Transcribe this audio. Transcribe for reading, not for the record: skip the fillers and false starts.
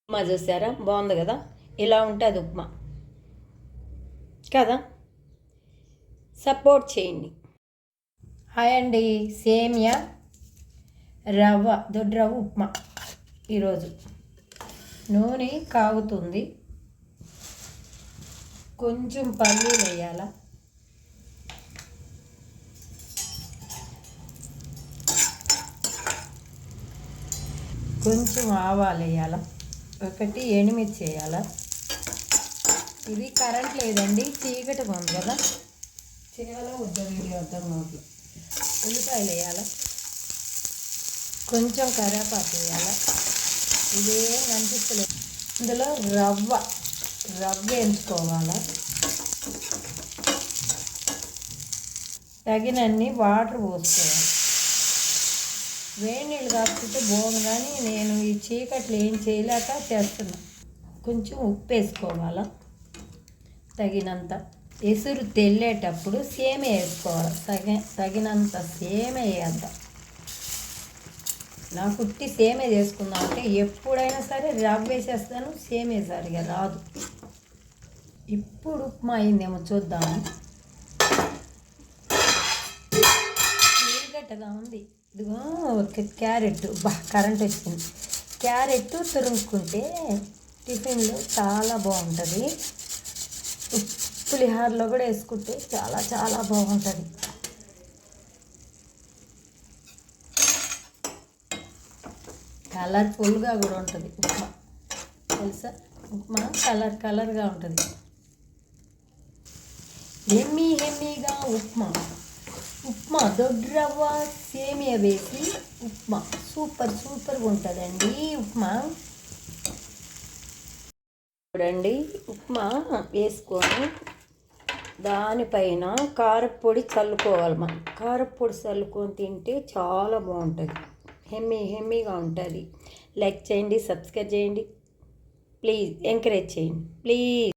ఉప్మా చూసారా, బాగుంది కదా. ఇలా ఉంటుంది ఉప్మా కదా. సపోర్ట్ చేయండి. హాయ్ అండి. సేమియా రవ్వ, దొడ్డు రవ్వ ఉప్మా. ఈరోజు నూనె కాగుతుంది, కొంచెం పల్లీలు వేయాల, కొంచెం ఆవాలు వేయాల, ఒకటి ఎండుమిర్చి వేయాల. ఇది కరెంట్ లేదండి, చీకటి ఉంది కదా. చేయాలో వద్ద వీడియో అర్థం కావట్లేదు. ఉల్లిపాయలు వేయాల, కొంచెం కరివేపాకు వేయాల. ఇదేం కనిపిస్తలేదు. ఇందులో రవ్వ వేయించుకోవాలి. తగినన్ని వాటర్ పోసుకోవాలి. వేడి నీళ్ళు కాకపోతే బాగుంది, కానీ నేను ఈ చీకట్లు ఏం చేయలేక చేస్తున్నా. కొంచెం ఉప్పు వేసుకోవాలి తగినంత. ఎసురు తెల్లేటప్పుడు సేమియా వేసుకోవాలి, తగినంత సేమియా వేద్దాం. నా కుట్టి సేమియా చేసుకుందాం అంటే ఎప్పుడైనా సరే రవ్వ వేసేస్తాను, సేమియా సరిగా రాదు. ఇప్పుడు ఉప్మా అయిందేమో చూద్దాము. నీళ్ళగట్టగా ఉంది. ఇదిగో క్యారెట్, కరెంట్ వచ్చింది. క్యారెట్ తురుముకుంటే టిఫిన్లో చాలా బాగుంటుంది. పులిహోరలో కూడా వేసుకుంటే చాలా చాలా బాగుంటుంది. కలర్ఫుల్గా కూడా ఉంటుంది ఉప్మా, తెలుసా. ఉప్మా కలర్గా ఉంటుంది. హెమ్మీగా ఉప్మా దొడ్డు రవ్వ సేమియా వేసి ఉప్మా సూపర్గా ఉంటుందండి ఉప్మా. చూడండి, ఉప్మా వేసుకొని దానిపైన కారపొడి చల్లుకోవాలి. మనం కారపొడి చల్లుకొని తింటే చాలా బాగుంటుంది, హెమ్మీగా ఉంటుంది. లైక్ చేయండి, సబ్స్క్రైబ్ చేయండి, ప్లీజ్ ఎంకరేజ్ చేయండి ప్లీజ్.